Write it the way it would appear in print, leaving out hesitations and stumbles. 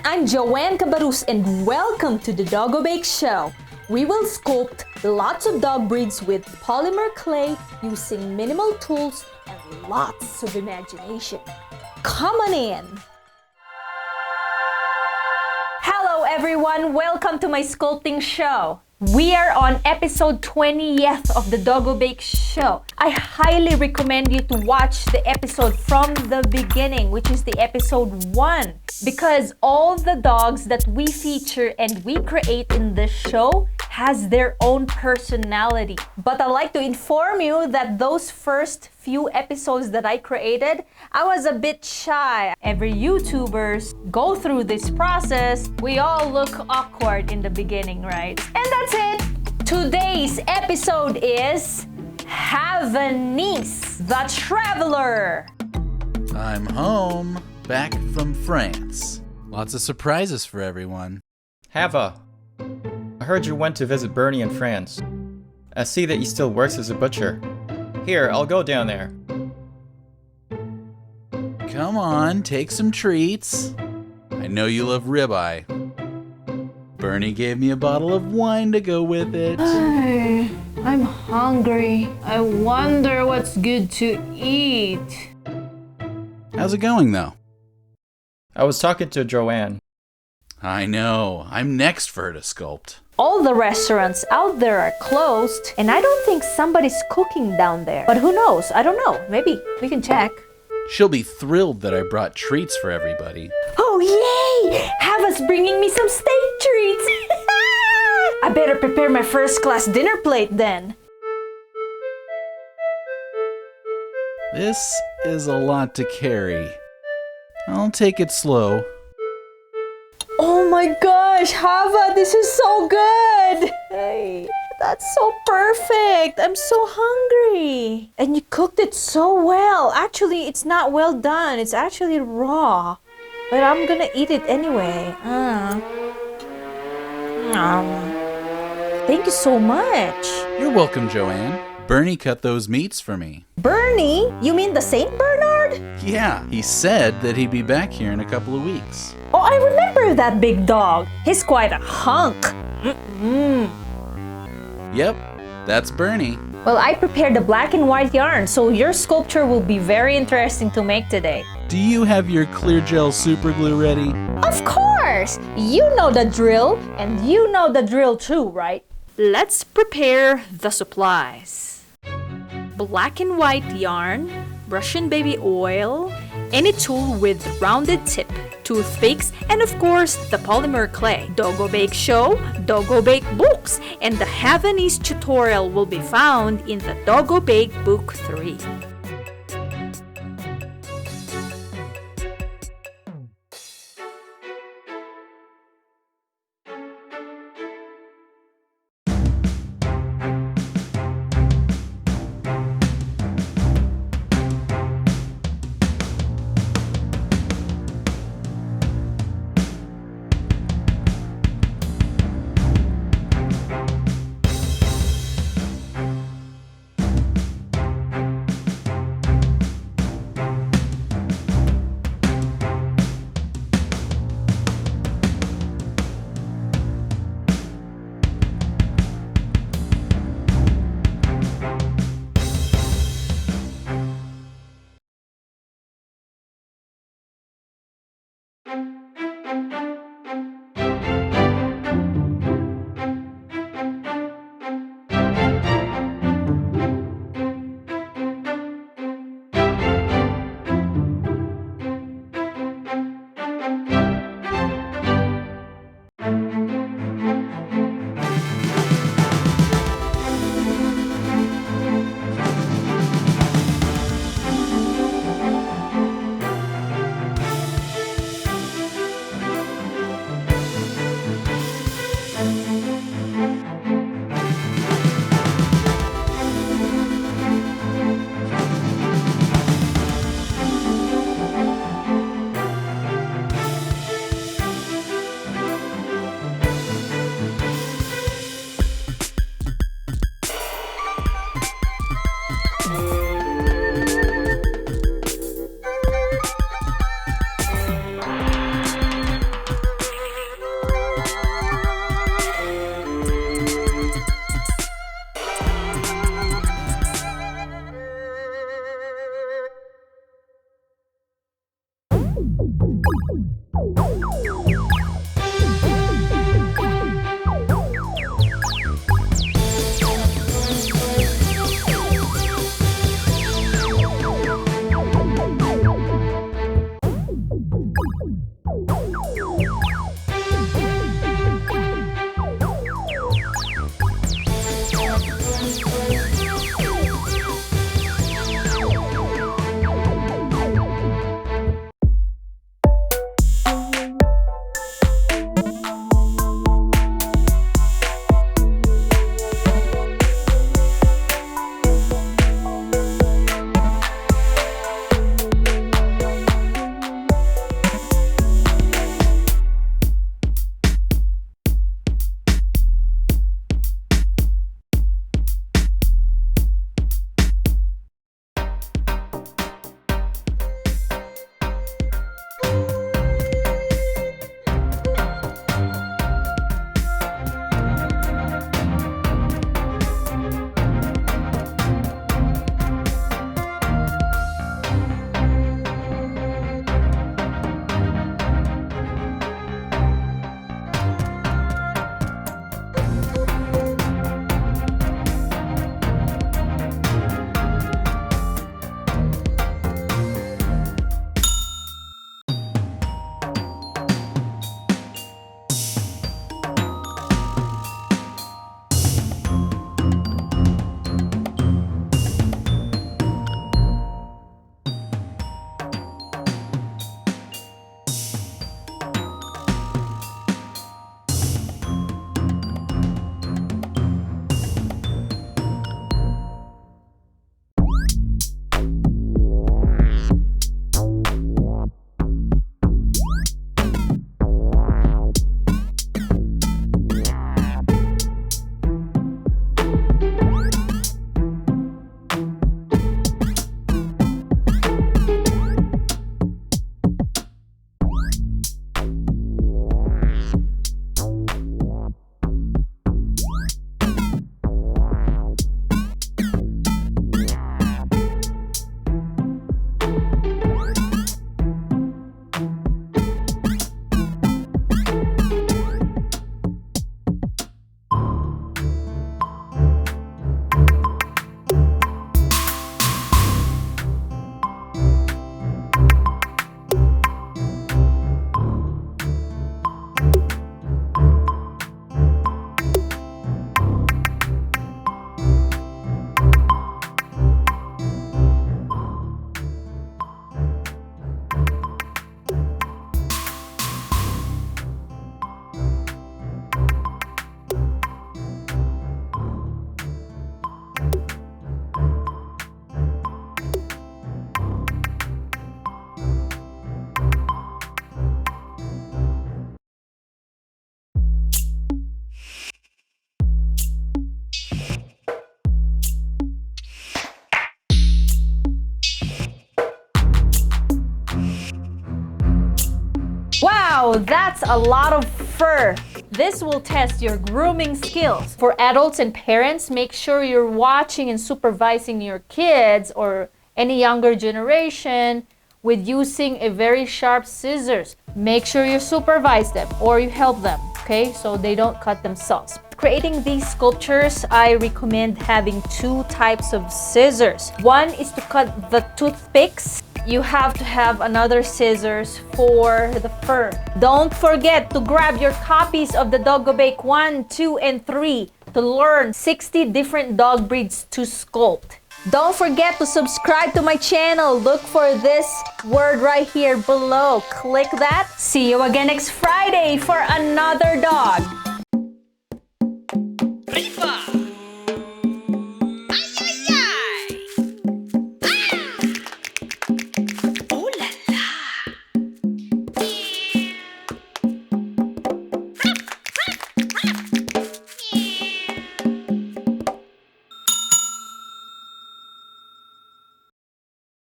I'm Joan Cabarrus and welcome to the Doggo Bake Show. We will sculpt lots of dog breeds with polymer clay using minimal tools and lots of imagination. Come on in! Hello everyone, welcome to my sculpting show. We are on episode 20th of the Doggo Bake Show. I highly recommend you to watch the episode from the beginning, which is the episode 1, because all the dogs that we feature and we create in this show has their own personality. But I'd like to inform you that those first few episodes that I created, I was a bit shy. Every YouTubers go through this process. We all look awkward in the beginning, right? And that's it. Today's episode is Havanese, the Traveler. I'm home, back from France. Lots of surprises for everyone. Hava, I heard you went to visit Bernie in France. I see that he still works as a butcher. Here, I'll go down there. Come on, take some treats. I know you love ribeye. Bernie gave me a bottle of wine to go with it. I'm hungry. I wonder what's good to eat. How's it going, though? I was talking to Joanne. I know. I'm next for her to sculpt. All the restaurants out there are closed, and I don't think somebody's cooking down there. But who knows? I don't know. Maybe we can check. She'll be thrilled that I brought treats for everybody. Oh, yay! Hava's bringing me some steak treats. I better prepare my first-class dinner plate then. This is a lot to carry. I'll take it slow. Oh my gosh, Hava, this is so good! Hey, that's so perfect! I'm so hungry! And you cooked it so well. Actually, it's not well done. It's actually raw. But I'm gonna eat it anyway. Thank you so much. You're welcome, Joanne. Bernie cut those meats for me. Bernie? You mean the Saint Bernard? Yeah, he said that he'd be back here in a couple of weeks. Oh, I remember that big dog. He's quite a hunk. Yep, that's Bernie. Well, I prepared the black and white yarn, so your sculpture will be very interesting to make today. Do you have your clear gel super glue ready? Of course! You know the drill, and you know the drill too, right? Let's prepare the supplies. Black and white yarn, Russian baby oil, any tool with rounded tip, toothpicks, and of course the polymer clay. Doggo Bake Show, Doggo Bake Books, and the Havanese tutorial will be found in the Doggo Bake Book 3. Wow, that's a lot of fur. This will test your grooming skills. For adults and parents, make sure you're watching and supervising your kids or any younger generation with using a very sharp scissors. Make sure you supervise them or you help them, okay, so they don't cut themselves. Creating these sculptures, I recommend having two types of scissors. One is to cut the toothpicks. You have to have another scissors for the fur. Don't forget to grab your copies of the Doggo Bake 1, 2, and 3 to learn 60 different dog breeds to sculpt. Don't forget to subscribe to my channel. Look for this word right here below. Click that. See you again next Friday for another dog.